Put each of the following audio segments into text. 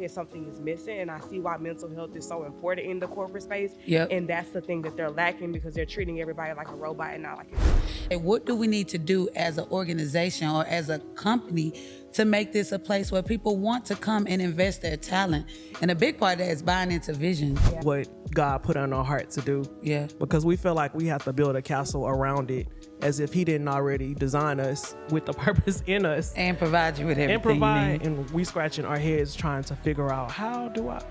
wrong and something is missing. And I see why mental health is so important in the corporate space. Yep. And that's the thing that they're lacking because they're treating everybody like a robot and not like a And what do we need to do as an organization or as a company to make this a place where people want to come and invest their talent? And a big part of that is buying into vision. What God put on our heart to do. Yeah. Because we feel like we have to build a castle around it as if he didn't already design us with the purpose in us. And provide you with everything And provide, you need. and we scratching our heads trying to figure out, how do I,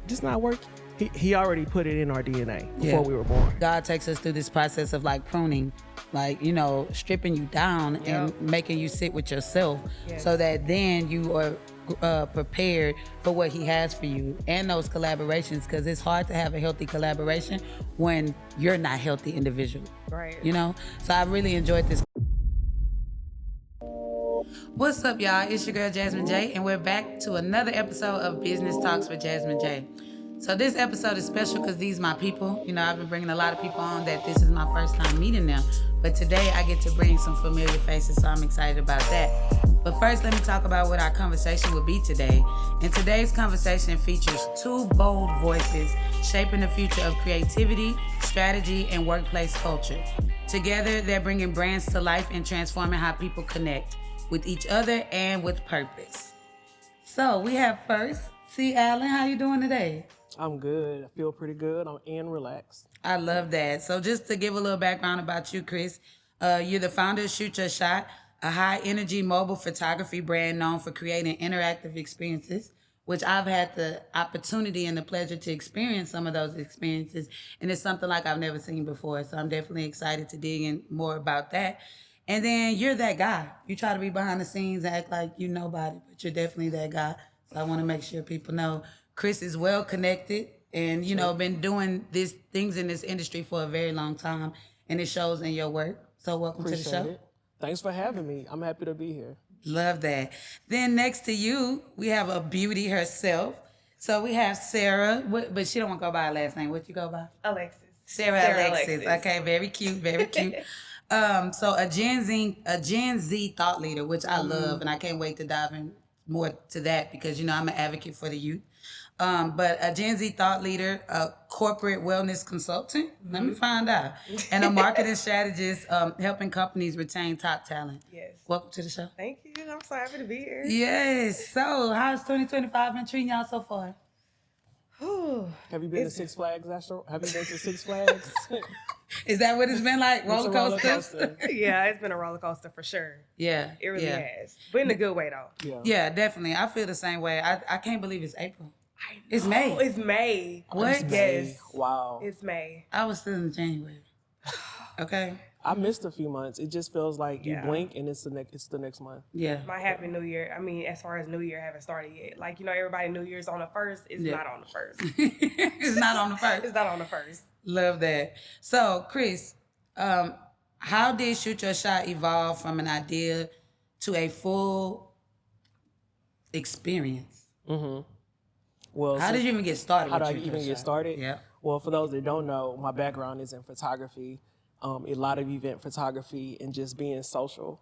this not working? He already put it in our DNA before we were born. God takes us through this process of like pruning, like, you know, stripping you down and making you sit with yourself so that then you are prepared for what he has for you and those collaborations, because it's hard to have a healthy collaboration when you're not healthy individually. Right. You know? So I really enjoyed this. What's up, y'all? It's your girl, Jazmine J, and we're back to another episode of Business Talks with Jazmine J. So this episode is special because these are my people. You know, I've been bringing a lot of people on that this is my first time meeting them. But today I get to bring some familiar faces, so I'm excited about that. But first, let me talk about what our conversation will be today. And today's conversation features two bold voices shaping the future of creativity, strategy, and workplace culture. Together, they're bringing brands to life and transforming how people connect with each other and with purpose. So we have first, C. Allen. How you doing today? I'm good. I feel pretty good. I'm relaxed. I love that. So just to give a little background about you, Chris, you're the founder of Shoot Your Shot, a high-energy mobile photography brand known for creating interactive experiences, which I've had the opportunity and the pleasure to experience some of those experiences, and it's something like I've never seen before. So I'm definitely excited to dig in more about that. And then you're that guy. You try to be behind the scenes and act like you nobody, but you're definitely that guy. So I want to make sure people know Chris is well connected and, you know, been doing these things in this industry for a very long time, and it shows in your work. So welcome to the show. It. Thanks for having me. I'm happy to be here. Love that. Then next to you, we have a beauty herself. So we have Sarah, but she don't want to go by her last name. What you go by? Alexis. Sarah Alexis. Okay, very cute, very cute. So a Gen Z thought leader, which I love, and I can't wait to dive in more to that because, you know, I'm an advocate for the youth. But a Gen Z thought leader, a corporate wellness consultant, let me find out, and a marketing strategist helping companies retain top talent. Yes. Welcome to the show. Thank you. I'm so happy to be here. Yes. So how's 2025 been treating y'all so far? Have you been to Six Flags, Astro? Have you been to Six Flags? Is that what it's been like? Roller coasters? Yeah, it's been a roller coaster for sure. Yeah. It really has. But in a good way, though. Yeah, definitely. I feel the same way. I can't believe it's April. It's May. It's May. What? Yes. Wow. It's May. I was still in January. Okay. I missed a few months. It just feels like you blink and it's the next month. Yeah. My happy New Year. I mean, as far as New Year, haven't started yet. Like, you know, everybody New Year's on the 1st. It's not on the 1st. It's not on the 1st. It's not on the 1st. Love that. So, Chris, how did Shoot Your Shot evolve from an idea to a full experience? Mm-hmm. Well, how did you even get started? How did I even get started? Yeah. Well, for those that don't know, my background is in photography, a lot of event photography and just being social.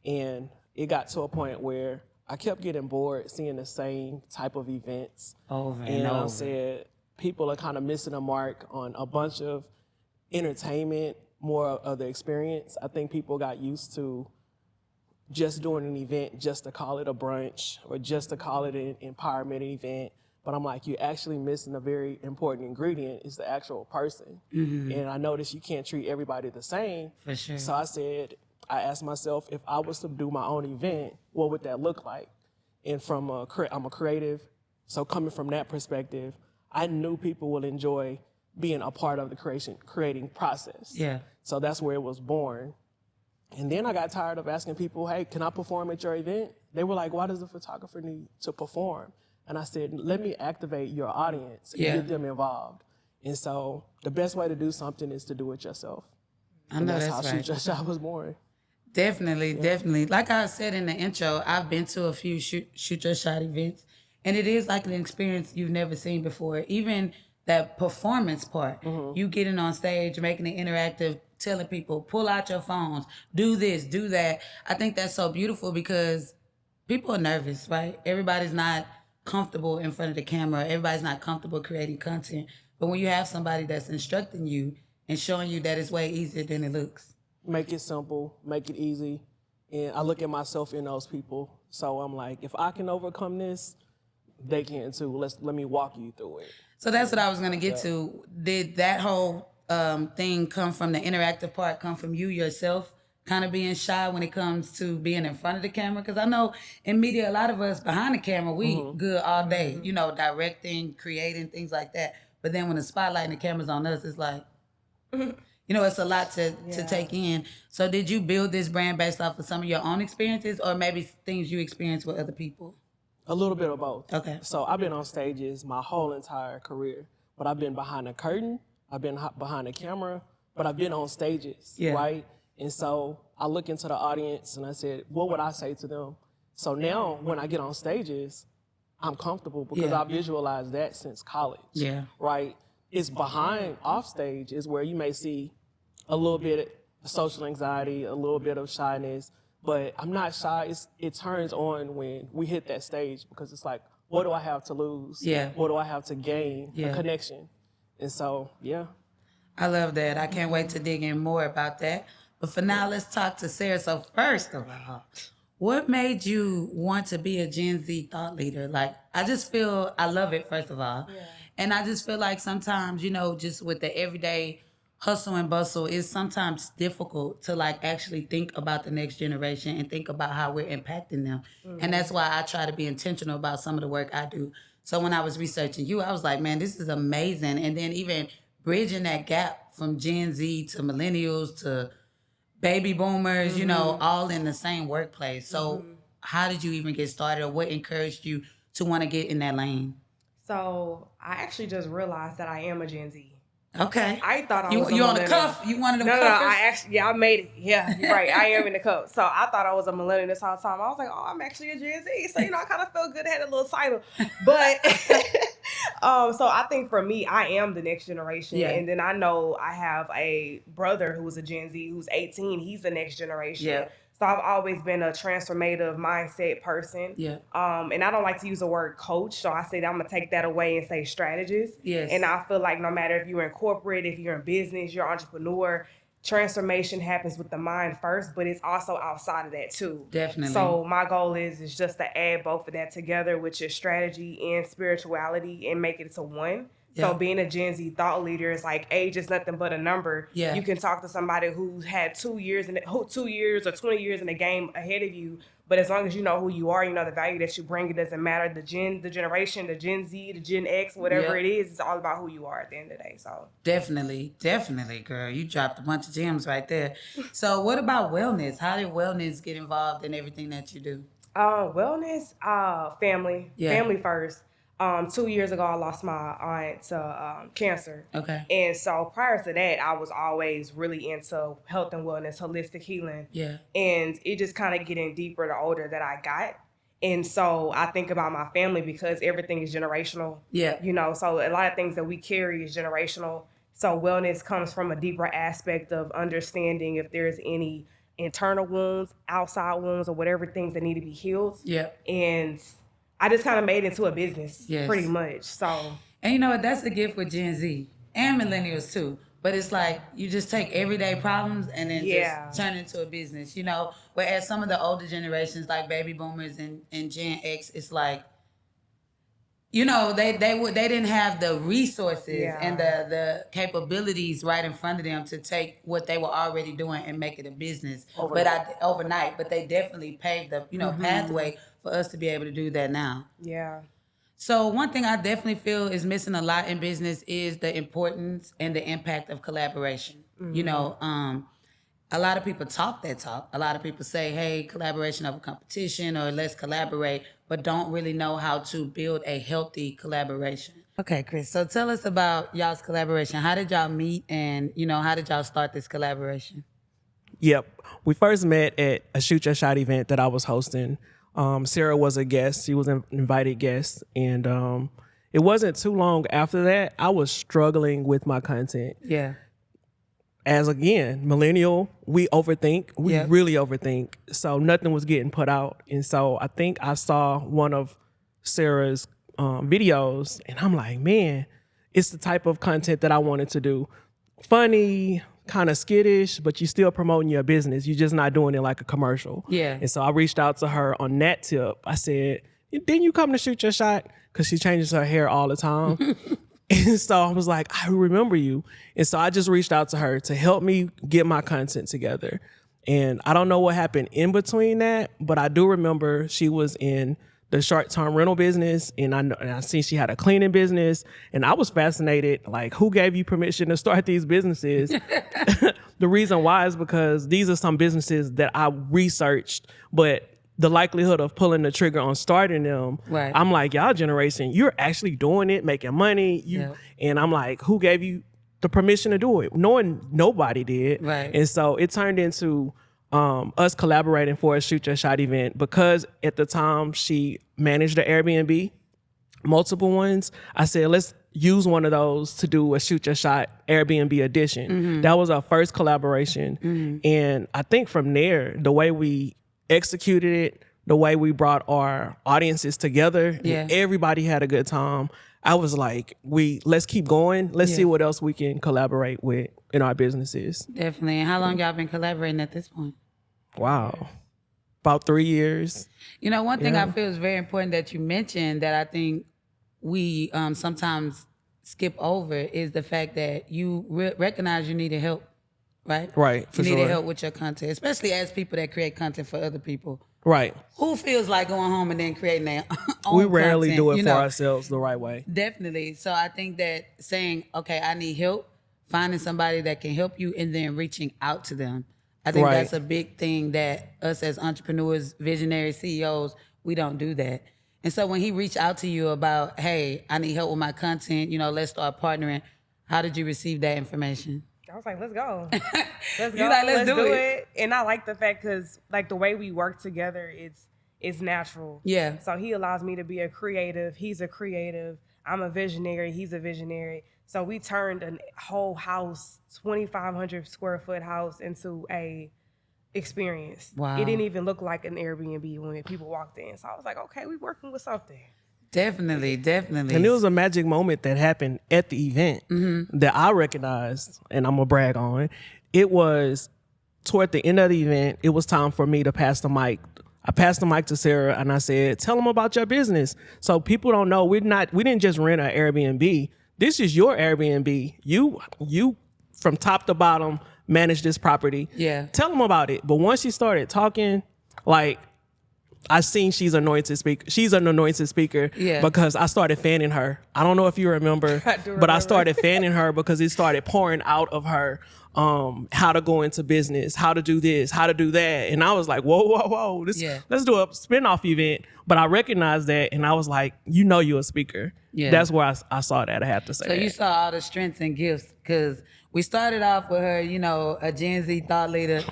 And it got to a point where I kept getting bored seeing the same type of events. Over and over. I said, people are kind of missing a mark on a bunch of entertainment, more of the experience. I think people got used to just doing an event just to call it a brunch or just to call it an empowerment event. But I'm like, you're actually missing a very important ingredient, is the actual person. Mm-hmm. And I noticed you can't treat everybody the same. For sure. So I asked myself, if I was to do my own event, what would that look like? And I'm a creative, so coming from that perspective, I knew people will enjoy being a part of the creating process. Yeah. So that's where it was born. And then I got tired of asking people, hey, can I perform at your event? They were like, why does the photographer need to perform? And I said, let me activate your audience and get them involved. And so the best way to do something is to do it yourself. I know that's how right. Shoot Your Shot was born. Definitely. Like I said in the intro, I've been to a few Shoot Your Shot events, and it is like an experience you've never seen before. Even that performance part, you getting on stage, making it interactive, telling people, pull out your phones, do this, do that. I think that's so beautiful because people are nervous, right? Everybody's not comfortable in front of the camera. Everybody's not comfortable creating content. But when you have somebody that's instructing you and showing you that it's way easier than it looks. Make it simple, make it easy. And I look at myself in those people. So I'm like, if I can overcome this, they can too. Let me walk you through it. So that's what I was going to get to. Did that whole thing come from the interactive part, come from you yourself kind of being shy when it comes to being in front of the camera? Because I know in media, a lot of us behind the camera, we good all day, you know, directing, creating, things like that. But then when the spotlight and the camera's on us, it's like, you know, it's a lot to take in. So did you build this brand based off of some of your own experiences or maybe things you experienced with other people? A little bit of both. Okay. So I've been on stages my whole entire career, but I've been behind the curtain, I've been behind the camera, but I've been on stages, right? And so I look into the audience and I said, what would I say to them? So now when I get on stages, I'm comfortable because I visualized that since college, right? It's behind off stage is where you may see a little bit of social anxiety, a little bit of shyness, but I'm not shy. It turns on when we hit that stage because it's like, what do I have to lose? What do I have to gain? A connection. And so, I love that. I can't wait to dig in more about that. But for now, let's talk to Sarah. So first of all, what made you want to be a Gen Z thought leader? Like, I just feel, I love it, first of all. And I just feel like sometimes, you know, just with the everyday hustle and bustle, it's sometimes difficult to like actually think about the next generation and think about how we're impacting them. And that's why I try to be intentional about some of the work I do. So when I was researching you, I was like, man, this is amazing. And then even bridging that gap from Gen Z to millennials to baby boomers, you know, all in the same workplace. So how did you even get started, or what encouraged you to want to get in that lane? So I actually just realized that I am a Gen Z. Okay. I thought I was you on the cuff? You wanted them No, cuffers? I made it. Yeah, you're right. I am in the cuff. So I thought I was a millennial this whole time. I was like, oh, I'm actually a Gen Z. So, you know, I kind of felt good. I had a little title. But, so I think for me, I am the next generation. And then I know I have a brother who's a Gen Z who's 18. He's the next generation. So I've always been a transformative mindset person. And I don't like to use the word coach. So I said I'm going to take that away and say strategist. And I feel like no matter if you're in corporate, if you're in business, you're an entrepreneur, transformation happens with the mind first, but it's also outside of that too. Definitely. So my goal is just to add both of that together with your strategy and spirituality and make it to one. So being a Gen Z thought leader is like age is nothing but a number. You can talk to somebody who's had 2 years or 20 years in the game ahead of you. But as long as you know who you are, you know the value that you bring, it doesn't matter the generation, the Gen Z, the Gen X, whatever it is, it's all about who you are at the end of the day. So definitely, girl, you dropped a bunch of gems right there. So what about wellness? How did wellness get involved in everything that you do? Wellness, family first. 2 years ago, I lost my aunt to cancer. Okay. And so prior to that, I was always really into health and wellness, holistic healing. And it just kind of getting deeper the older that I got. And so I think about my family because everything is generational. You know, so a lot of things that we carry is generational. So wellness comes from a deeper aspect of understanding if there's any internal wounds, outside wounds, or whatever things that need to be healed. And I just kind of made it into a business, pretty much. So, and you know what? That's the gift with Gen Z and millennials too. But it's like you just take everyday problems and then just turn it into a business, you know. Whereas some of the older generations, like baby boomers and Gen X, it's like, you know, they didn't have the resources and the capabilities right in front of them to take what they were already doing and make it a business overnight. But they definitely paved the pathway for us to be able to do that now. So one thing I definitely feel is missing a lot in business is the importance and the impact of collaboration. You know, a lot of people talk that talk. A lot of people say, hey, collaboration over competition or let's collaborate, but don't really know how to build a healthy collaboration. Okay, Chris, so tell us about y'all's collaboration. How did y'all meet and, you know, how did y'all start this collaboration? We first met at a Shoot Your Shot event that I was hosting. Sarah was a guest. She was an invited guest. And it wasn't too long after that, I was struggling with my content. As again, millennial, we overthink. We really overthink. So nothing was getting put out. And so I think I saw one of Sarah's videos, and I'm like, man, it's the type of content that I wanted to do. Funny, kind of skittish, but you're still promoting your business. You're just not doing it like a commercial. Yeah. And so I reached out to her on that tip. I said, didn't you come to shoot your shot? Because she changes her hair all the time. And so I was like, I remember you. And so I just reached out to her to help me get my content together. And I don't know what happened in between that, but I do remember she was in the short-term rental business, and I seen she had a cleaning business, and I was fascinated, like, who gave you permission to start these businesses? The reason why is because these are some businesses that I researched, but the likelihood of pulling the trigger on starting them, right. I'm like, y'all generation, you're actually doing it, making money, and I'm like, who gave you the permission to do it? Knowing nobody did. Right. And so it turned into us collaborating for a Shoot Your Shot event, because at the time she managed the Airbnb, multiple ones. I said, let's use one of those to do a Shoot Your Shot Airbnb edition. Mm-hmm. That was our first collaboration. Mm-hmm. And I think from there, the way we executed it, the way we brought our audiences together, and everybody had a good time. I was like, let's keep going. Let's see what else we can collaborate with in our businesses. Definitely. And how long y'all been collaborating at this point? Wow. About 3 years. You know, one thing I feel is very important that you mentioned that I think we sometimes skip over is the fact that you recognize you needed help, right? Right, for you sure. needed help with your content, especially as people that create content for other people. Right. Who feels like going home and then creating their own We rarely content, do it for ourselves the right way. Definitely. So I think that saying, okay, I need help, finding somebody that can help you, and then reaching out to them. I think that's a big thing that us as entrepreneurs, visionary CEOs, we don't do that. And so when he reached out to you about, hey, I need help with my content, let's start partnering, how did you receive that information? I was like, let's go. Let's go. You like, let's do it. And I like the fact because like the way we work together, it's natural. Yeah. So he allows me to be a creative. He's a creative. I'm a visionary. He's a visionary. So we turned a whole house, 2,500 square foot house, into a experience. Wow. It didn't even look like an Airbnb when people walked in. So I was like, okay, we're working with something. Definitely. And it was a magic moment that happened at the event that I recognized, and I'm gonna brag on. It was toward the end of the event, it was time for me to pass the mic. I passed the mic to Sarah and I said, tell them about your business. So people don't know, we didn't just rent an Airbnb. This is your Airbnb. You from top to bottom manage this property. Yeah. Tell them about it. But once she started talking, like, I seen she's an anointed speaker. She's an anointed speaker because I started fanning her. I don't know if you remember, but I started fanning her because it started pouring out of her how to go into business, how to do this, how to do that. And I was like, whoa. Let's do a spinoff event. But I recognized that, and I was like, you're a speaker. Yeah. That's where I saw that. I have to say So you saw all the strengths and gifts, because we started off with her, a Gen Z thought leader,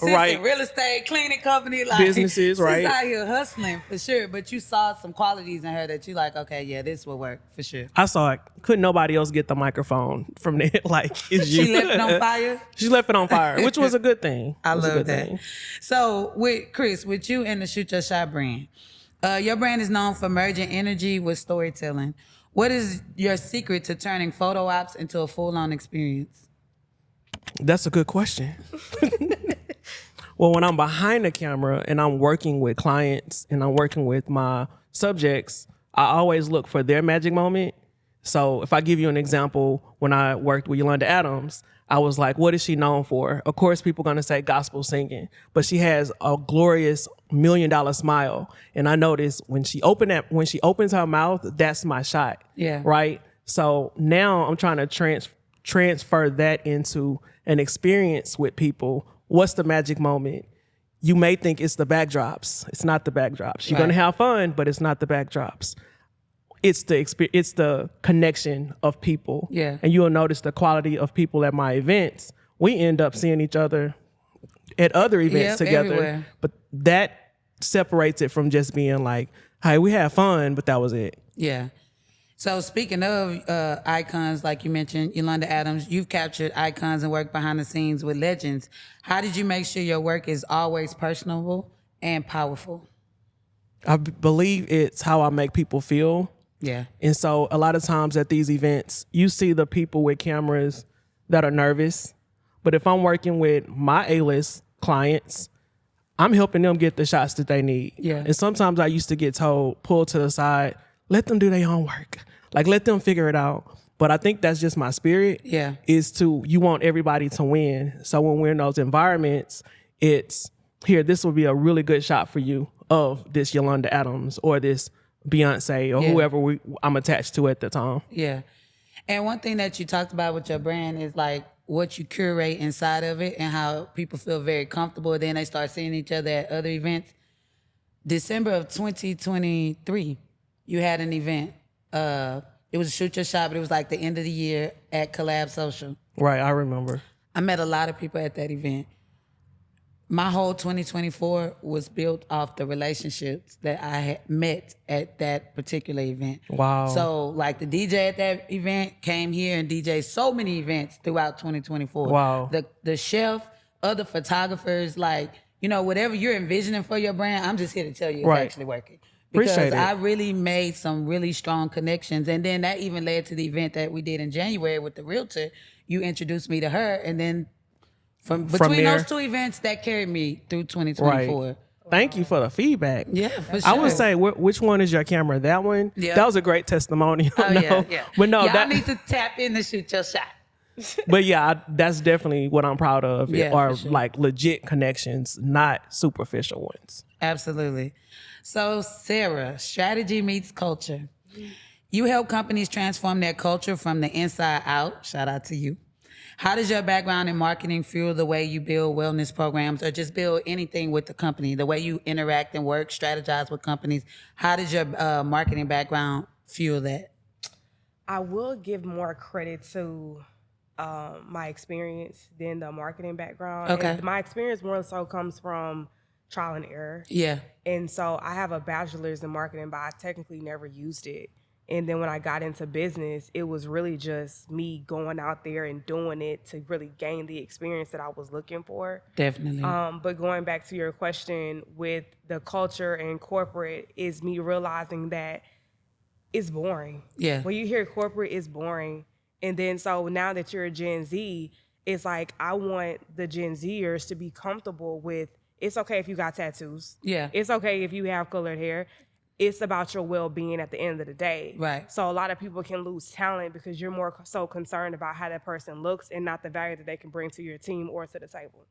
right? Real estate, cleaning company, like businesses, right? She's out here hustling for sure. But you saw some qualities in her that you like. Okay, yeah, this will work for sure. I saw it. Couldn't nobody else get the microphone from there? Like, it's you. She left it on fire. She left it on fire, which was a good thing. I love that. So with Chris, with you and the Shoot Your Shot brand, your brand is known for merging energy with storytelling. What is your secret to turning photo ops into a full-on experience? That's a good question. Well, when I'm behind the camera and I'm working with clients and I'm working with my subjects, I always look for their magic moment. So if I give you an example, when I worked with Yolanda Adams, I was like, what is she known for? Of course, people are going to say gospel singing, but she has a glorious $1 million smile. And I noticed when she opens her mouth, that's my shot. Yeah. Right. So now I'm trying to transfer that into an experience with people. What's the magic moment? You may think it's the backdrops. It's not the backdrops. You're going to have fun, but it's not the backdrops. It's the connection of people. Yeah. And you'll notice the quality of people at my events. We end up seeing each other at other events together. Everywhere. But that separates it from just being like, hey, we had fun, but that was it. Yeah. So speaking of icons, like you mentioned, Yolanda Adams, you've captured icons and worked behind the scenes with legends. How did you make sure your work is always personable and powerful? I believe it's how I make people feel Yeah. And so a lot of times at these events, you see the people with cameras that are nervous. But if I'm working with my A-list clients, I'm helping them get the shots that they need. Yeah. And sometimes I used to get told, pull to the side, let them do their homework. Like, let them figure it out. But I think that's just my spirit. Yeah. Is you want everybody to win. So when we're in those environments, it's, here, this will be a really good shot for you of this Yolanda Adams or this Beyonce or whoever I'm attached to at the time. Yeah. And one thing that you talked about with your brand is like what you curate inside of it and how people feel very comfortable. Then they start seeing each other at other events. December of 2023, you had an event. It was a shoot your shot, but it was like the end of the year at Collab Social. Right, I remember. I met a lot of people at that event. My whole 2024 was built off the relationships that I had met at that particular event. Wow. So like the DJ at that event came here and DJed so many events throughout 2024. Wow. The chef, other photographers, like, you know, whatever you're envisioning for your brand, I'm just here to tell you it's actually working. Because Appreciate it. I really made some really strong connections. And then that even led to the event that we did in January with the realtor. You introduced me to her, and then from between those two events, that carried me through 2024. Right. Thank you for the feedback. Yeah, for sure. I would say, which one is your camera? That one? Yeah. That was a great testimonial. Oh, yeah. But no, y'all that need to tap in to shoot your shot. But yeah, that's definitely what I'm proud of. Yeah, are for sure. like legit connections, not superficial ones. Absolutely. So, Sarah, strategy meets culture. You help companies transform their culture from the inside out. Shout out to you. How does your background in marketing fuel the way you build wellness programs or just build anything with the company, the way you interact and work, strategize with companies? How does your marketing background fuel that? I will give more credit to my experience than the marketing background. Okay. And my experience more so comes from trial and error. Yeah. And so I have a bachelor's in marketing, but I technically never used it. And then when I got into business, it was really just me going out there and doing it to really gain the experience that I was looking for. Definitely. But going back to your question with the culture and corporate is me realizing that it's boring. Yeah. When you hear corporate, it's boring. And then so now that you're a Gen Z, it's like I want the Gen Zers to be comfortable with, it's okay if you got tattoos. Yeah. It's okay if you have colored hair. It's about your well-being at the end of the day. Right. So a lot of people can lose talent because you're more so concerned about how that person looks and not the value that they can bring to your team or to the table.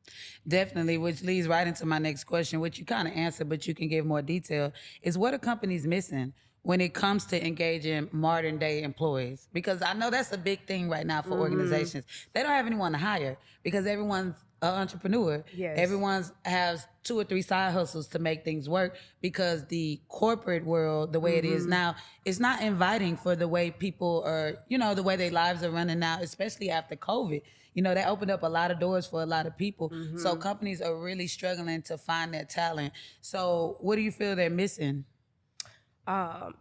Definitely, which leads right into my next question, which you kind of answered, but you can give more detail, is what are companies missing when it comes to engaging modern day employees? Because I know that's a big thing right now for organizations. They don't have anyone to hire because everyone's an entrepreneur. Yes. Everyone has 2 or 3 side hustles to make things work because the corporate world, the way it is now, is not inviting for the way people are, you know, the way their lives are running now, especially after COVID. You know, that opened up a lot of doors for a lot of people. So companies are really struggling to find that talent. So what do you feel they're missing?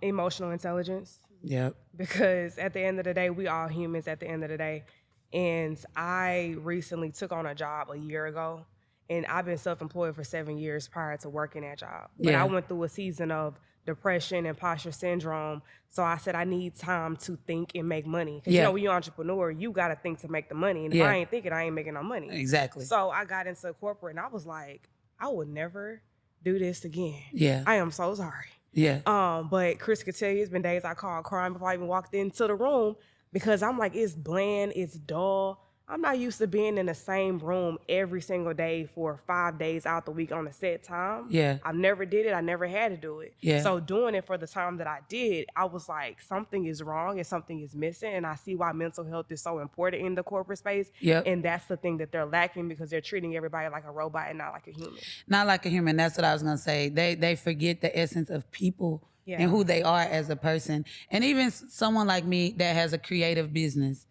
Emotional intelligence. Yep. Because at the end of the day, we all humans at the end of the day. And I recently took on a job a year ago, and I've been self-employed for 7 years prior to working that job. But Yeah. I went through a season of depression, imposter syndrome. So I said, I need time to think and make money. Because you know, when you're an entrepreneur, you got to think to make the money. And if I ain't thinking, I ain't making no money. Exactly. So I got into corporate, and I was like, I would never do this again. Yeah. I am so sorry. Yeah. But Chris could tell you, it's been days I called crying before I even walked into the room because I'm like, it's bland, it's dull. I'm not used to being in the same room every single day for 5 days out the week on a set time. Yeah. I never did it. I never had to do it. Yeah. So doing it for the time that I did, I was like, something is wrong and something is missing. And I see why mental health is so important in the corporate space. Yep. And that's the thing that they're lacking because they're treating everybody like a robot and not like a human. Not like a human. That's what I was going to say. They forget the essence of people and who they are as a person. And even someone like me that has a creative business,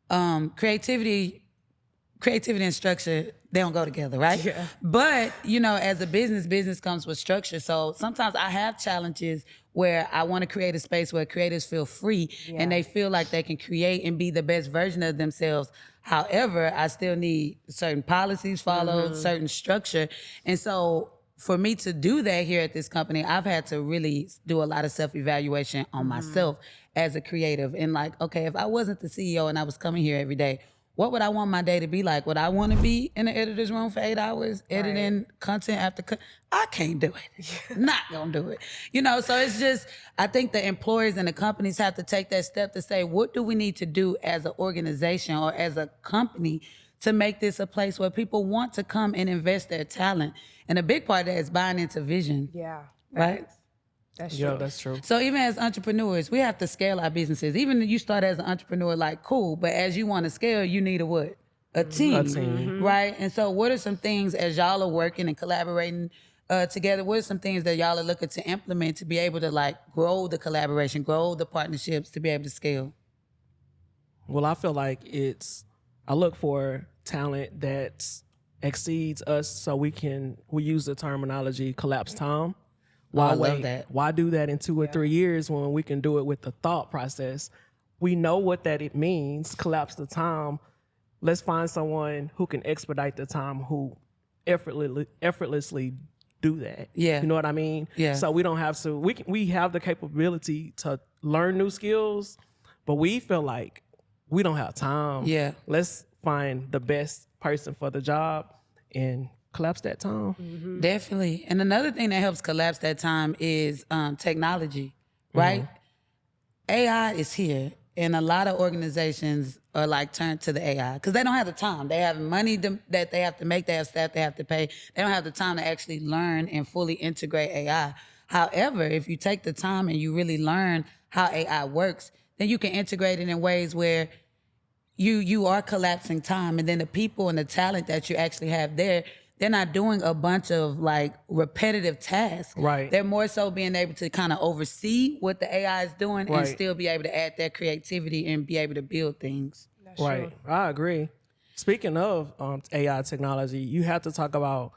creativity and structure, they don't go together, right? Yeah. But, you know, as a business comes with structure. So sometimes I have challenges where I want to create a space where creators feel free and they feel like they can create and be the best version of themselves. However, I still need certain policies followed, certain structure. And so for me to do that here at this company, I've had to really do a lot of self-evaluation on myself as a creative. And like, okay, if I wasn't the CEO and I was coming here every day, what would I want my day to be like? Would I want to be in the editor's room for 8 hours, editing content after I can't do it. Not gonna do it. You know, so it's just, I think the employers and the companies have to take that step to say, what do we need to do as an organization or as a company to make this a place where people want to come and invest their talent? And a big part of that is buying into vision. Yeah. Right? That's true. Yeah, that's true. So even as entrepreneurs, we have to scale our businesses. Even if you start as an entrepreneur, like, cool, but as you want to scale, you need a what? A team. A team. Right? And so what are some things as y'all are working and collaborating together, what are some things that y'all are looking to implement to be able to like grow the collaboration, grow the partnerships to be able to scale? Well, I feel like I look for talent that exceeds us so we use the terminology collapse time. Why I love wait? that. Why do that in 2 or 3 years when we can do it with the thought process? We know what it means, collapse the time. Let's find someone who can expedite the time, who effortlessly do that. Yeah. You know what I mean? Yeah. So we don't have to, we have the capability to learn new skills, but we feel like we don't have time. Yeah. Let's find the best person for the job and collapse that time. Mm-hmm. Definitely. And another thing that helps collapse that time is technology, right? AI is here. And a lot of organizations are like turned to the AI because they don't have the time. They have money that they have to make. They have staff they have to pay. They don't have the time to actually learn and fully integrate AI. However, if you take the time and you really learn how AI works, then you can integrate it in ways where you are collapsing time. And then the people and the talent that you actually have there, they're not doing a bunch of like repetitive tasks. Right. They're more so being able to kind of oversee what the AI is doing and still be able to add their creativity and be able to build things. That's Right. true. I agree. Speaking of AI technology, you have to talk about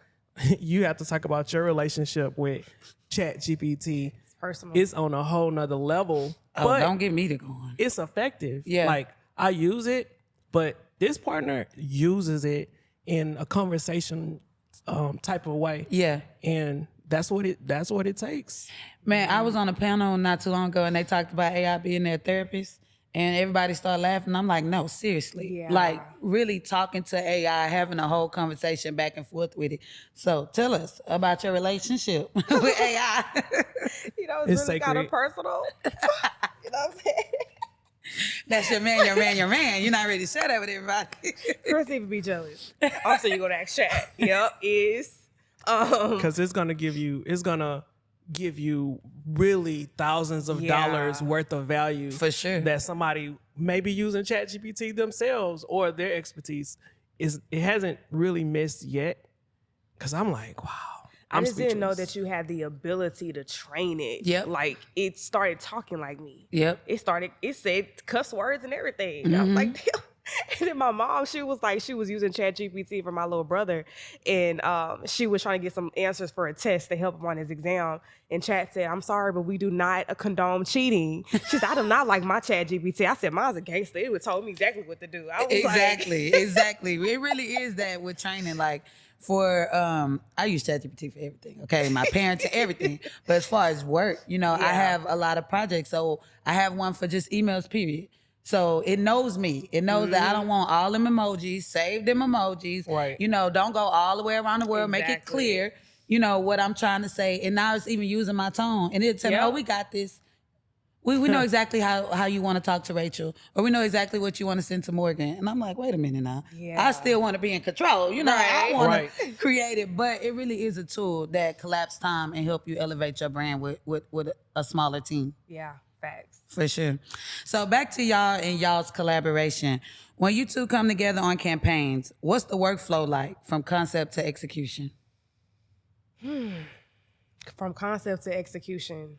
your relationship with ChatGPT. It's personal. It's on a whole nother level. Oh, but don't get me to going. it's effective. Yeah. Like I use it, but this partner uses it in a conversation type of way. Yeah. And that's what it takes. Man, I was on a panel not too long ago and they talked about AI being their therapist and everybody started laughing. I'm like, no, seriously. Yeah. Like really talking to AI, having a whole conversation back and forth with it. So tell us about your relationship with AI. You know, it's really kind of sacred. personal. You know what I'm saying? That's your man, your man, your man. You're not ready to share that with everybody. Chris even be jealous. Also, you go to ask chat. Yep, is Because it's gonna give you really thousands of dollars worth of value For sure. that somebody may be using ChatGPT themselves or their expertise it hasn't really missed yet. Because I'm like, wow. I just didn't know speechless. that you had the ability to train it. Yep. Like it started talking like me. Yep. It said cuss words and everything. I was like, damn. And then my mom, she was using ChatGPT for my little brother. And she was trying to get some answers for a test to help him on his exam. And Chat said, I'm sorry, but we do not condone cheating. She said, I do not like my ChatGPT. I said, mine's a gangster. It would told me exactly what to do. I was Exactly. It really is that with training. Like for I use ChatGPT for everything. Okay, my parents, everything. But as far as work, I have a lot of projects. So I have one for just emails. Period. So it knows me. It knows that I don't want all them emojis. Save them emojis. Right. Don't go all the way around the world. Make it Exactly. clear. What I'm trying to say. And now it's even using my tone. And it'll tell me, Yep. oh, we got this. We know exactly how you want to talk to Rachel, or we know exactly what you want to send to Morgan. And I'm like, wait a minute now. Yeah. I still want to be in control. I Right. want to create it, but it really is a tool that collapse time and help you elevate your brand with a smaller team. Yeah, facts. For sure. So back to y'all and y'all's collaboration. When you two come together on campaigns, what's the workflow like from concept to execution? From concept to execution.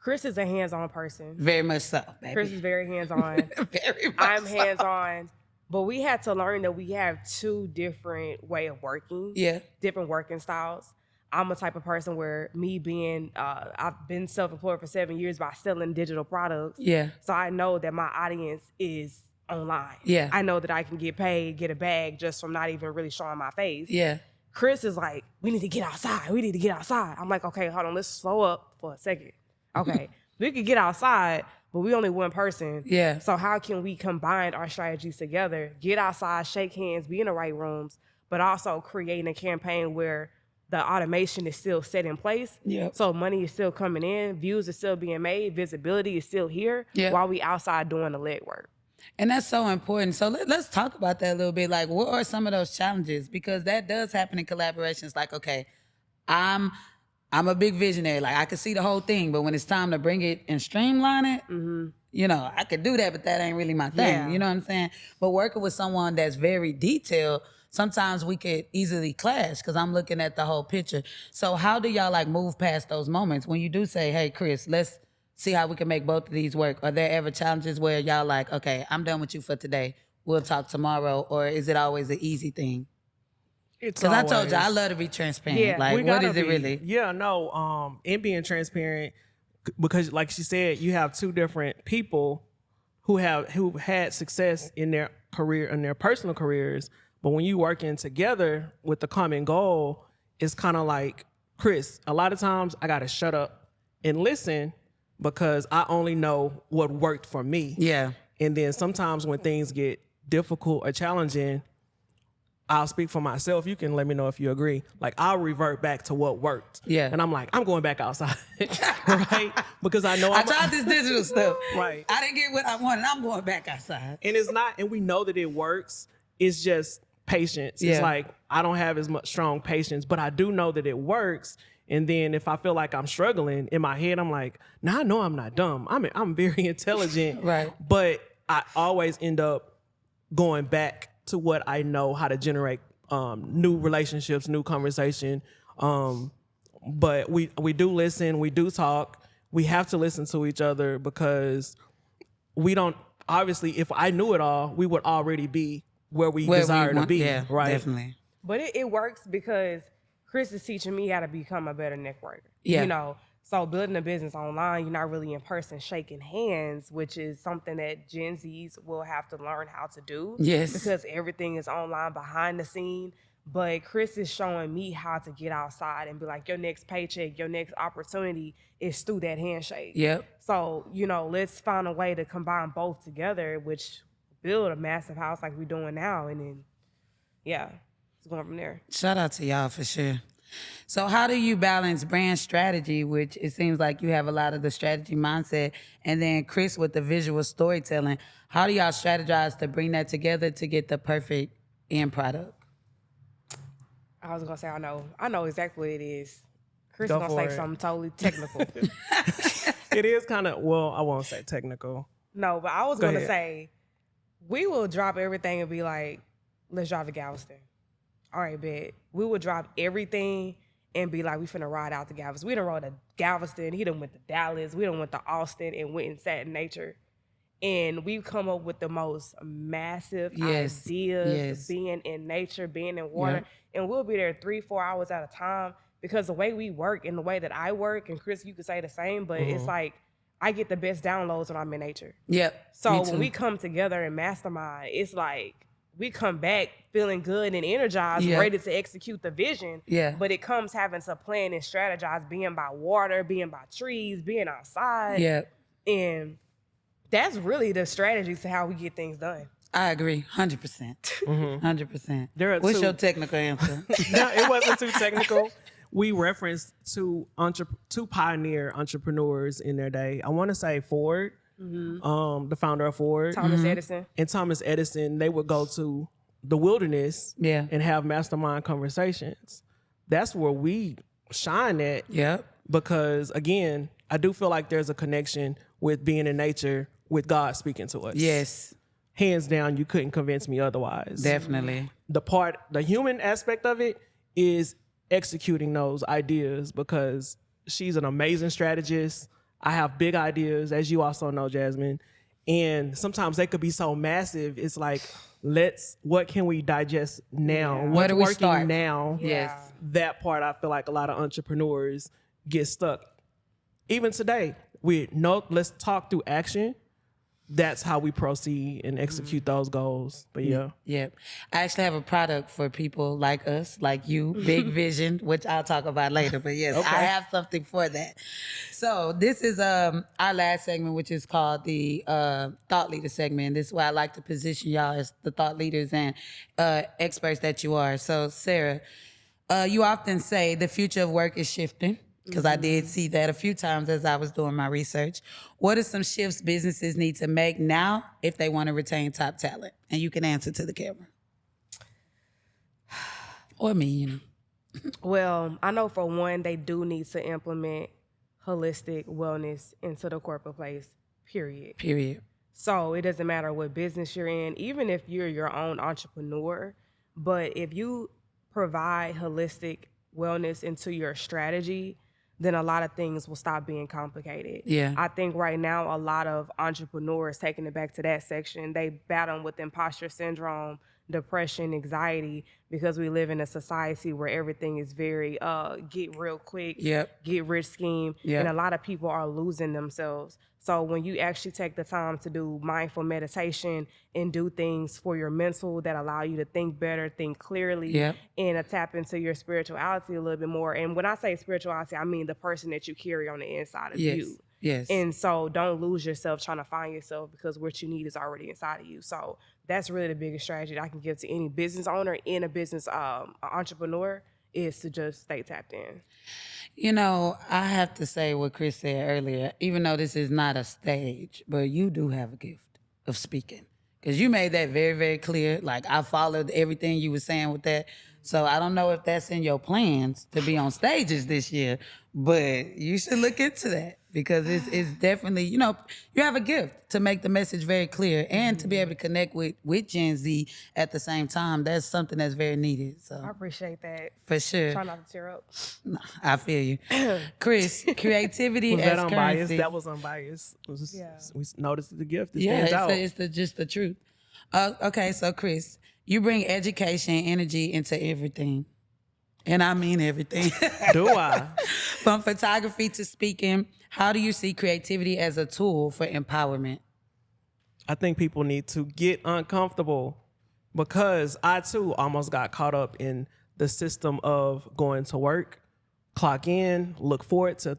Chris is a hands-on person. Very much so, baby. Chris is very hands-on. Very much I'm so. hands-on. But we had to learn that we have two different way of working. Yeah. Different working styles. I'm a type of person where me being, I've been self-employed for 7 years by selling digital products. Yeah. So I know that my audience is online. Yeah. I know that I can get paid, get a bag just from not even really showing my face. Yeah. Chris is like, we need to get outside. We need to get outside. I'm like, okay, hold on. Let's slow up for a second. Okay, we could get outside, but we only one person. Yeah. So how can we combine our strategies together, get outside, shake hands, be in the right rooms, but also creating a campaign where the automation is still set in place. Yep. So money is still coming in, views are still being made, visibility is still here Yep. while we outside doing the legwork. And that's so important. So let's talk about that a little bit. Like, what are some of those challenges? Because that does happen in collaborations. Like, okay, I'm a big visionary. Like, I could see the whole thing, but when it's time to bring it and streamline it, you know, I could do that, but that ain't really my thing. Yeah. You know what I'm saying? But working with someone that's very detailed, sometimes we could easily clash because I'm looking at the whole picture. So how do y'all like move past those moments when you do say, hey, Chris, let's see how we can make both of these work? Are there ever challenges where y'all like, okay, I'm done with you for today. We'll talk tomorrow. Or is it always an easy thing? It's Because I told you, I always- love to be transparent. Yeah, Like, we what gotta is it be. really? Yeah, no. In being transparent, because like she said, you have two different people who had success in their career, in their personal careers. But when you working together with the common goal, it's kind of like, Chris, a lot of times I gotta shut up and listen because I only know what worked for me. Yeah. And then sometimes when things get difficult or challenging, I'll speak for myself. You can let me know if you agree. Like, I'll revert back to what worked. Yeah. And I'm like, I'm going back outside, right? Because I know I tried this digital stuff. Right. I didn't get what I wanted. I'm going back outside. And it's not, and we know that it works. It's just patience. Yeah. It's like, I don't have as much strong patience, but I do know that it works. And then if I feel like I'm struggling in my head, I'm like, nah, I know I'm not dumb. I'm very intelligent. Right. But I always end up going back to what I know how to generate new relationships, new conversation. But we do listen, we do talk. We have to listen to each other because we don't, obviously, if I knew it all, we would already be where we desire to be. Yeah, right? definitely. But it works because Chris is teaching me how to become a better networker. Yeah. You know, so building a business online, you're not really in person shaking hands, which is something that Gen Zs will have to learn how to do. Yes. Because everything is online behind the scene. But Chris is showing me how to get outside and be like, your next paycheck, your next opportunity is through that handshake. Yep. So, you know, let's find a way to combine both together, which build a massive house like we're doing now. And then, yeah, it's going from there. Shout out to y'all for sure. So how do you balance brand strategy, which it seems like you have a lot of the strategy mindset, and then Chris with the visual storytelling? How do y'all strategize to bring that together to get the perfect end product? I was gonna say I know exactly what it is. Chris Go gonna for say it. something totally technical. It is kind of, well, I won't say technical. No, but I was Go gonna ahead. say we will drop everything and be like, let's drive to Galveston. All right, bet. We will drop everything and be like, we finna ride out to Galveston. We done rode to Galveston. He done went to Dallas. We done went to Austin and went and sat in nature. And we've come up with the most massive Yes. ideas, Yes. being in nature, being in water. Yep. And we'll be there 3-4 hours at a time because the way we work and the way that I work, and Chris, you could say the same, but it's like I get the best downloads when I'm in nature. Yep. So me when too. we come together and mastermind, it's like we come back feeling good and energized, Yeah. ready to execute the vision. Yeah. But it comes having to plan and strategize, being by water, being by trees, being outside. Yep. And that's really the strategy to how we get things done. I agree, 100%. 100%. There are What's two- your technical answer? No, it wasn't too technical. We referenced two pioneer entrepreneurs in their day. I want to say Ford, the founder of Ford, Thomas Edison. and Thomas Edison. They would go to the wilderness Yeah. and have mastermind conversations. That's where we shine at Yep. because, again, I do feel like there's a connection with being in nature, with God speaking to us. Yes, Hands down, you couldn't convince me otherwise. definitely. The human aspect of it is executing those ideas because she's an amazing strategist. I have big ideas, as you also know, Jazmine. And sometimes they could be so massive. It's like, what can we digest now? Yeah. What's Where do we working start? now? Yes. That part, I feel like a lot of entrepreneurs get stuck. Even today, let's talk through action. that's how we proceed and execute those goals. But yeah. Yep. I actually have a product for people like us, like you, Big Vision, which I'll talk about later. But yes, I have something for that. So this is our last segment, which is called the Thought Leader segment. This is why I like to position y'all as the thought leaders and experts that you are. So Sarah, you often say the future of work is shifting, because I did see that a few times as I was doing my research. What are some shifts businesses need to make now if they want to retain top talent? And you can answer to the camera. Or me, you know. Well, I know for one, they do need to implement holistic wellness into the corporate place, period. So it doesn't matter what business you're in, even if you're your own entrepreneur, but if you provide holistic wellness into your strategy, then a lot of things will stop being complicated. Yeah. I think right now a lot of entrepreneurs, taking it back to that section, they battle with imposter syndrome, depression, anxiety, because we live in a society where everything is very get real quick, get rich scheme, and a lot of people are losing themselves. So when you actually take the time to do mindful meditation and do things for your mental that allow you to think better, think clearly, and tap into your spirituality a little bit more. And when I say spirituality, I mean the person that you carry on the inside of you. Yes. And so don't lose yourself trying to find yourself, because what you need is already inside of you. So that's really the biggest strategy that I can give to any business owner and a business entrepreneur, is to just stay tapped in. You know, I have to say what Chris said earlier, even though this is not a stage, but you do have a gift of speaking. Because you made that very, very clear. Like, I followed everything you were saying with that. So I don't know if that's in your plans to be on stages this year, but you should look into that, because it's definitely, you know, you have a gift to make the message very clear and to be able to connect with Gen Z at the same time. That's something that's very needed. So I appreciate that. For sure. Try not to tear up. No, I feel you. Chris, creativity Was as that unbiased? currency. That was unbiased. We noticed the gift. It Yeah, stands out. it's just the truth. Okay, so Chris, you bring education and energy into everything. And I mean everything. Do I? From photography to speaking, how do you see creativity as a tool for empowerment? I think people need to get uncomfortable, because I too almost got caught up in the system of going to work, clock in, look forward to,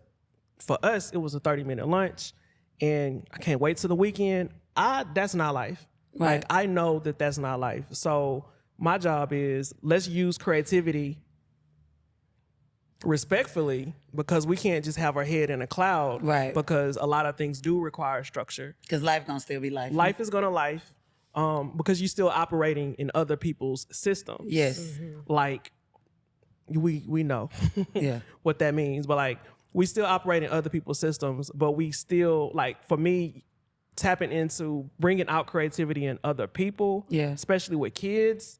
for us, it was a 30-minute lunch, and I can't wait till the weekend. That's not life. Right. Like, I know that that's not life. So my job is, let's use creativity respectfully, because we can't just have our head in a cloud. Right. Because a lot of things do require structure. Because life gonna still be life. Life is gonna life, because you're still operating in other people's systems. Yes. Like, we know what that means, but like, we still operate in other people's systems, but we still, like, for me, tapping into bringing out creativity in other people, especially with kids,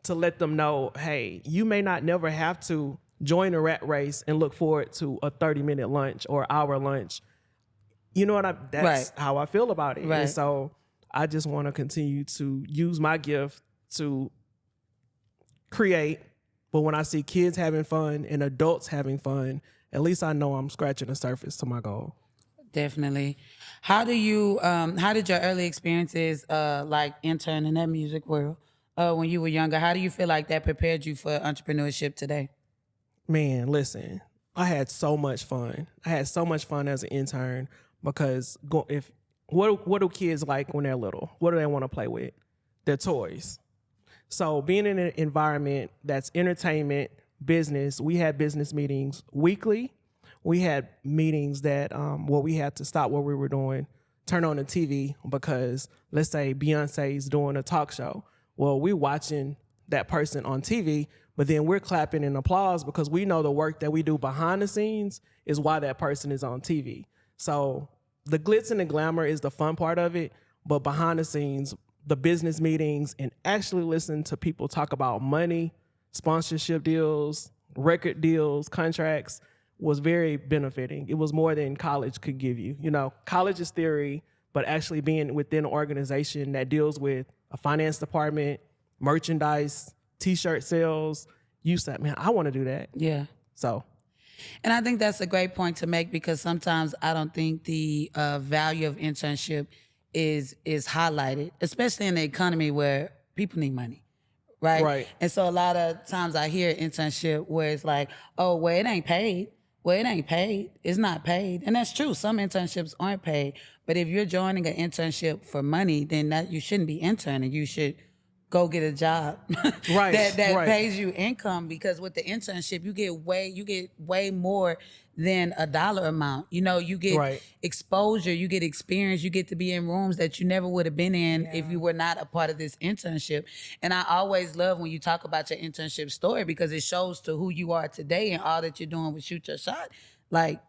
to let them know, hey, you may not never have to join a rat race and look forward to a 30-minute lunch or hour lunch. You know what that's how I feel about it. Right. And so I just want to continue to use my gift to create. But when I see kids having fun and adults having fun, at least I know I'm scratching the surface to my goal. Definitely. How did your early experiences, like intern in that music world, when you were younger, how do you feel like that prepared you for entrepreneurship today? Man, listen, I had so much fun. I had so much fun as an intern, because what do kids like when they're little? What do they want to play with? Their toys. So being in an environment that's entertainment, business, we had business meetings weekly. We had meetings that where we had to stop what we were doing, turn on the TV, because let's say Beyonce's doing a talk show. Well, we're watching that person on TV, but then we're clapping in applause because we know the work that we do behind the scenes is why that person is on TV. So the glitz and the glamour is the fun part of it, but behind the scenes, the business meetings and actually listening to people talk about money, sponsorship deals, record deals, contracts was very benefiting. It was more than college could give you. You know, college is theory, but actually being within an organization that deals with a finance department, merchandise, T-shirt sales, you said, man, I want to do that. Yeah. So. And I think that's a great point to make, because sometimes I don't think the value of internship is highlighted, especially in the economy where people need money. Right? Right. And so a lot of times I hear internship where it's like, oh, well, it ain't paid. Well, it ain't paid. It's not paid. And that's true. Some internships aren't paid. But if you're joining an internship for money, then that you shouldn't be interning. You should go get a job Right, that right. pays you income, because with the internship you get way more than a dollar amount. You know, you get Right. exposure, you get experience, you get to be in rooms that you never would have been in if you were not a part of this internship. And I always love when you talk about your internship story, because it shows to who you are today, and all that you're doing with Shoot Your Shot. Like,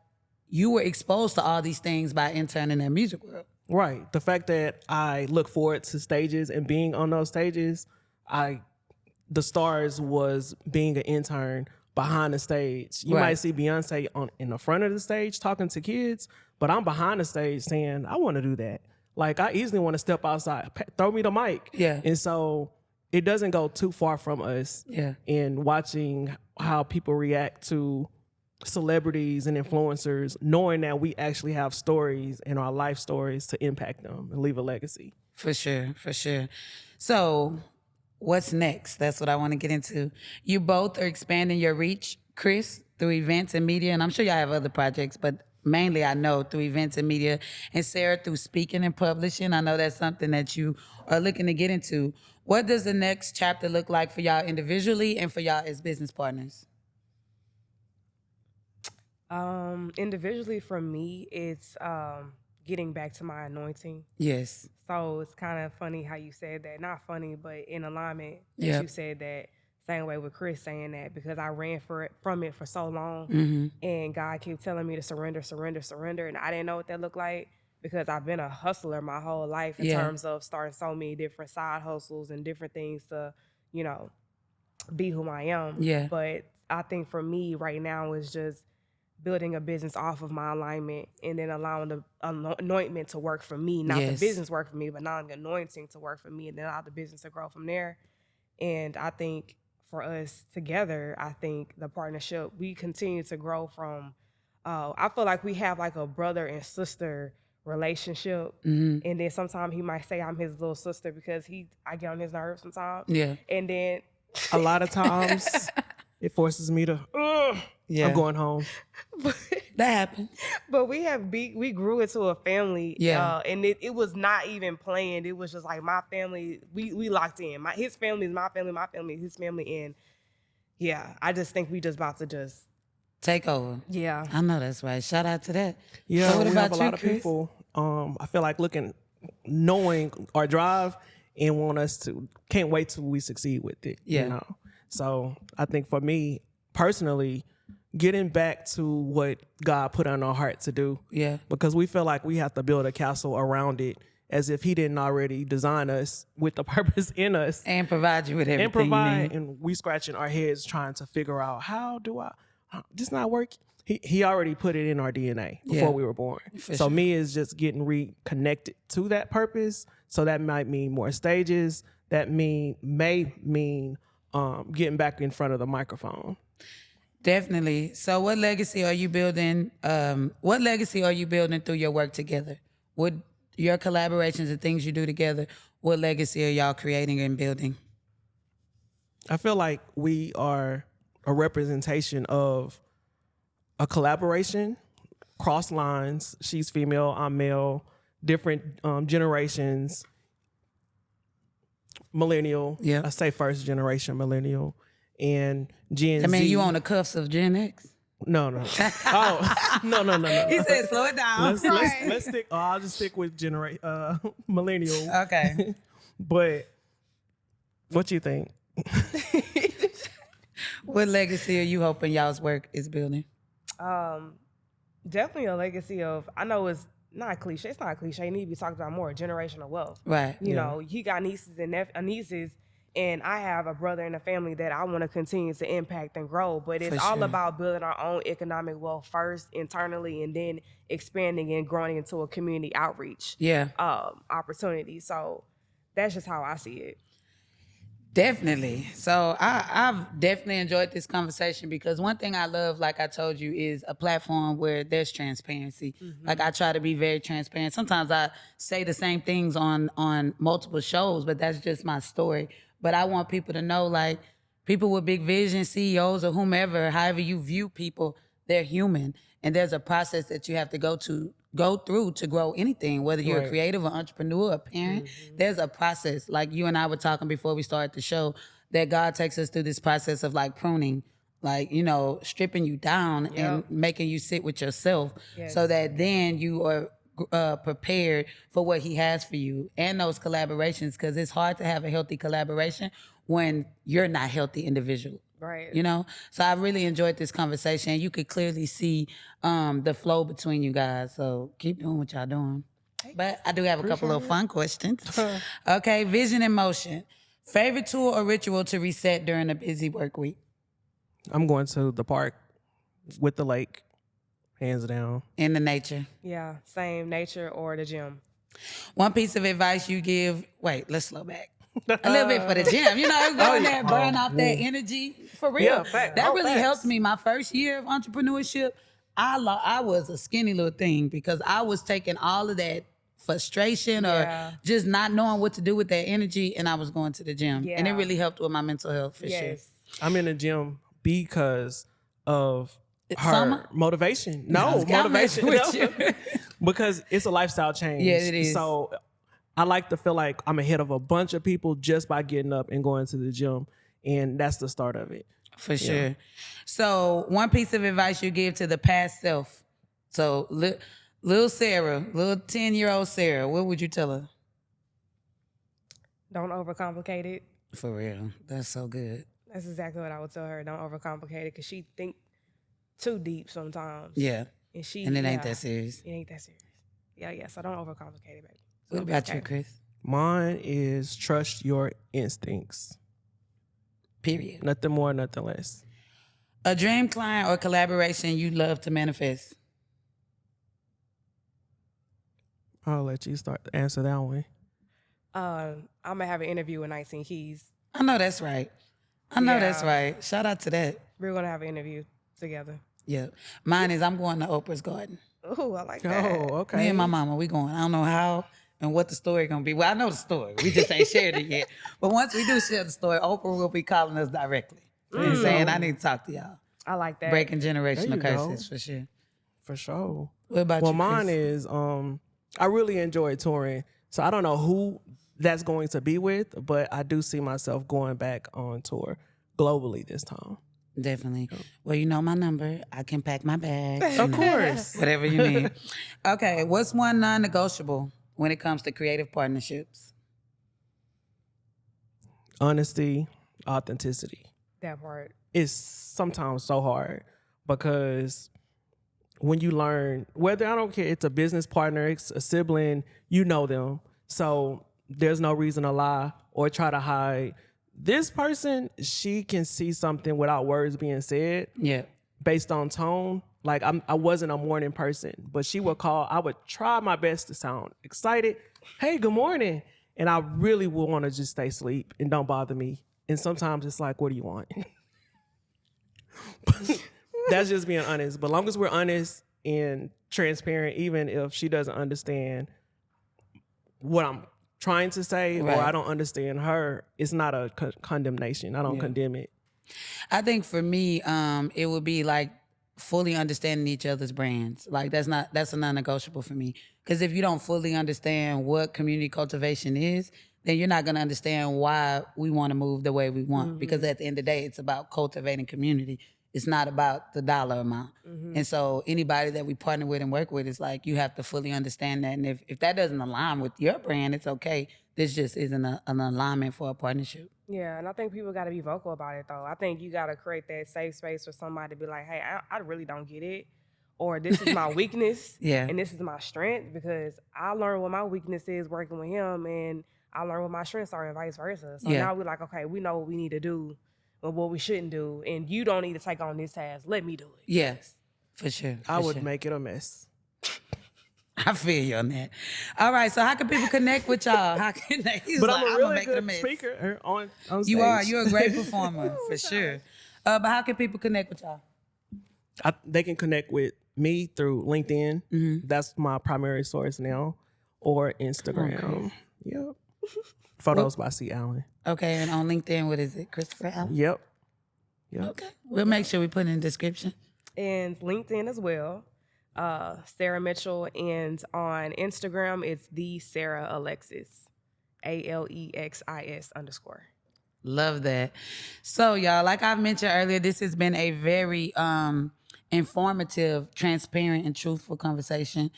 you were exposed to all these things by interning in music world. Right. The fact that I look forward to stages and being on those stages, the stars was being an intern behind the stage. You Right. might see Beyonce in the front of the stage talking to kids, but I'm behind the stage saying, I want to do that. Like, I easily want to step outside, throw me the mic. Yeah. And so it doesn't go too far from us Yeah. in watching how people react to celebrities and influencers, knowing that we actually have stories in our life stories to impact them and leave a legacy. For sure, for sure. So what's next? That's what I want to get into. You both are expanding your reach, Chris, through events and media, and I'm sure y'all have other projects, but mainly I know through events and media, and Sarah through speaking and publishing. I know that's something that you are looking to get into. What does the next chapter look like for y'all individually and for y'all as business partners? Individually for me, it's getting back to my anointing. Yes. So it's kind of funny how you said that. Not funny, but in alignment that Yeah. you said that. Same way with Chris saying that, because I ran from it for so long, and God kept telling me to surrender, surrender, surrender, and I didn't know what that looked like, because I've been a hustler my whole life in Yeah. terms of starting so many different side hustles and different things to, you know, be who I am. Yeah. But I think for me right now is just building a business off of my alignment, and then allowing the anointment to work for me, not Yes. the business work for me, but allowing the anointing to work for me, and then allow the business to grow from there. And I think for us together, I think the partnership, we continue to grow from, I feel like we have like a brother and sister relationship. And then sometimes he might say I'm his little sister, because I get on his nerves sometimes. Yeah. And then A lot of times it forces me to, Yeah. I'm going home. That happens. but we grew into a family. Yeah. And it was not even planned. It was just like my family, we locked in. His family is my family is his family. And yeah, I just think we just about to just, Take over. yeah. I know that's right. Shout out to that. Yeah, So what we about have a you, lot of Chris? people. I feel like knowing our drive and want us to, can't wait till we succeed with it. Yeah. You know? So I think for me personally, getting back to what God put on our heart to do. Yeah. Because we feel like we have to build a castle around it, as if he didn't already design us with the purpose in us. And provide you with everything And provide, you need. and we scratching our heads trying to figure out, how do this not work? He already put it in our DNA before Yeah. we were born. For So sure. me is just getting reconnected to that purpose. So that might mean more stages. That may mean getting back in front of the microphone. Definitely. So what legacy are you building? What legacy are you building through your work together? What your collaborations and things you do together, what legacy are y'all creating and building? I feel like we are a representation of a collaboration, cross lines. She's female, I'm male, different generations, millennial. Yeah. I say first generation millennial, and Gen Z. I mean, you on the cuffs of Gen X? No. Oh, no. He said, slow it down. Let's stick. I'll just stick with millennial. Okay. But what you think? What legacy are you hoping y'all's work is building? Definitely a legacy of, I know it's not a cliche. It's not a cliche. It needs to be talked about more. Generational wealth. Right. You know, he got nieces and nieces, and I have a brother in the family that I want to continue to impact and grow. But it's For all sure. about building our own economic wealth first internally, and then expanding and growing into a community outreach Yeah. opportunity. So that's just how I see it. Definitely. So I've definitely enjoyed this conversation because one thing I love, like I told you, is a platform where there's transparency. Like I try to be very transparent. Sometimes I say the same things on multiple shows, but that's just my story. But I want people to know, like, people with big vision, CEOs or whomever, however you view people, they're human. And there's a process that you have to go through to grow anything, whether you're a Right. creative or entrepreneur, a parent, there's a process. Like you and I were talking before we started the show, that God takes us through this process of like pruning, like, you know, stripping you down and making you sit with yourself so that then you are prepared for what he has for you and those collaborations, because it's hard to have a healthy collaboration when you're not healthy individual. Right. You know, so I really enjoyed this conversation. You could clearly see the flow between you guys. So keep doing what y'all doing. But I do have a couple of fun questions. Okay, vision in motion. Favorite tool or ritual to reset during a busy work week? I'm going to the park with the lake, hands down. In the nature. Yeah, same, nature or the gym. One piece of advice you give. Wait, let's slow back. A little bit for the gym. You know, go in there, burn off that energy. For real. Yeah, fact. That Oh, really facts. helped me. My first year of entrepreneurship, I was a skinny little thing because I was taking all of that frustration Yeah. or just not knowing what to do with that energy, and I was going to the gym. And it Yeah. really helped with my mental health for sure. Yes. I'm in the gym because of her Summer? motivation. No, I'm messing motivation. with No. you. Because it's a lifestyle change. Yeah, it is. So I like to feel like I'm ahead of a bunch of people just by getting up and going to the gym. And that's the start of it. For sure. So, one piece of advice you give to the past self. So, little Sarah, little 10-year-old Sarah, what would you tell her? Don't overcomplicate it. For real. That's so good. That's exactly what I would tell her. Don't overcomplicate it because she think too deep sometimes. Yeah. And it ain't that serious. It ain't that serious. Yeah. So don't overcomplicate it, baby. What about you, Chris? Mine is trust your instincts. Period. Nothing more, nothing less. A dream client or collaboration you'd love to manifest? I'll let you start to answer that one. I'm gonna have an interview with 19 Keys. I know that's right. That's right. Shout out to that. We're gonna have an interview together. Yeah. Mine is I'm going to Oprah's garden. Oh, I like that. Oh, okay. Me and my mama, we going. I don't know how and what the story gonna be. Well, I know the story. We just ain't shared it yet. But once we do share the story, Oprah will be calling us directly and saying, I need to talk to y'all. I like that. Breaking There generational you curses go. for sure. For sure. What about Well, you, mine Chris? is I really enjoy touring. So I don't know who that's going to be with, but I do see myself going back on tour globally this time. Definitely. Well, you know my number. I can pack my bag. Of course. Whatever you need. Okay, what's one non-negotiable when it comes to creative partnerships? Honesty, authenticity. That part. It's sometimes so hard because when you learn, whether I don't care, it's a business partner, it's a sibling, you know them. So there's no reason to lie or try to hide. This person, she can see something without words being said. Yeah. Based on tone. Like I wasn't a morning person, but she would call. I would try my best to sound excited. Hey, good morning. And I really would want to just stay asleep and don't bother me. And sometimes it's like, what do you want? That's just being honest. But long as we're honest and transparent, even if she doesn't understand what I'm trying to say Right. or I don't understand her, it's not a condemnation. I don't condemn it. I think for me, it would be like fully understanding each other's brands. Like that's a non-negotiable for me. Because if you don't fully understand what community cultivation is, then you're not gonna understand why we want to move the way we want. Because at the end of the day, it's about cultivating community. It's not about the dollar amount. And so anybody that we partner with and work with is like, you have to fully understand that. And if that doesn't align with your brand, it's okay. This just isn't an alignment for a partnership. Yeah, and I think people got to be vocal about it, though. I think you got to create that safe space for somebody to be like, hey, I really don't get it. Or this is my weakness, Yeah. and this is my strength, because I learned what my weakness is working with him, and I learned what my strengths are and vice versa. So Yeah. now we're like, okay, we know what we need to do and what we shouldn't do, and you don't need to take on this task. Let me do it. Yes, for sure. I for would sure. make it a mess. I feel you on that. All right, so how can people connect with y'all? How can they? He's But like, I'm a I'ma really make it a good mess. speaker on stage. You are. You're a great performer, for sure. But how can people connect with y'all? They can connect with me through LinkedIn. That's my primary source now, or Instagram. Yep. Photos by C. Allen. Okay, and on LinkedIn, what is it? Christopher Allen? Yep. Okay. We'll make sure we put it in the description. And LinkedIn as well. Sarah Mitchell, and on Instagram it's the Sarah Alexis, ALEXIS _. Love that. So y'all, like I've mentioned earlier, this has been a very informative, transparent, and truthful conversation.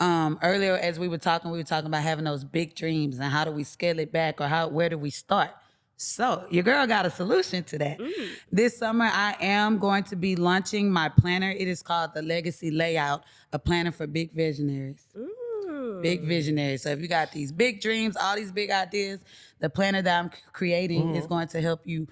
Earlier, as we were talking about having those big dreams and how do we scale it back, or where do we start? So your girl got a solution to that. This summer, I am going to be launching my planner. It is called the Legacy Layout, a planner for big visionaries. Big visionaries. So if you got these big dreams, all these big ideas, the planner that I'm creating is going to help you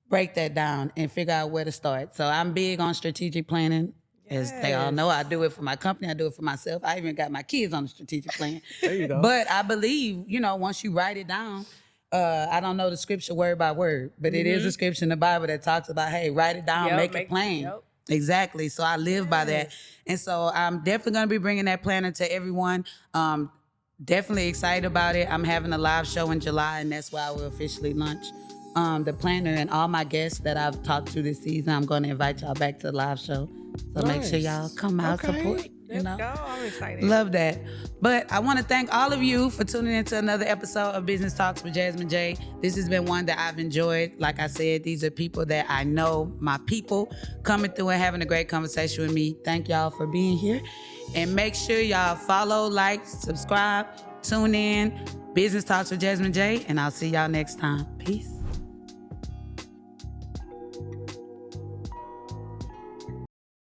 break that down and figure out where to start. So I'm big on strategic planning. As they all know, I do it for my company. I do it for myself. I even got my kids on a strategic plan. There you go. But I believe, once you write it down, I don't know the scripture word by word, but it is a scripture in the Bible that talks about, hey, write it down, make it plain. Yep. Exactly. So I live by that. And so I'm definitely going to be bringing that planner to everyone. Definitely excited about it. I'm having a live show in July, and that's why I will officially launch the planner. And all my guests that I've talked to this season, I'm going to invite y'all back to the live show. So make sure y'all come out, support. Let's go. I'm excited. Love that. But I want to thank all of you for tuning into another episode of Business Talks with Jazmine J. This has been one that I've enjoyed. Like I said, these are people that I know, my people, coming through and having a great conversation with me. Thank y'all for being here. And make sure y'all follow, like, subscribe, tune in. Business Talks with Jazmine J. And I'll see y'all next time. Peace.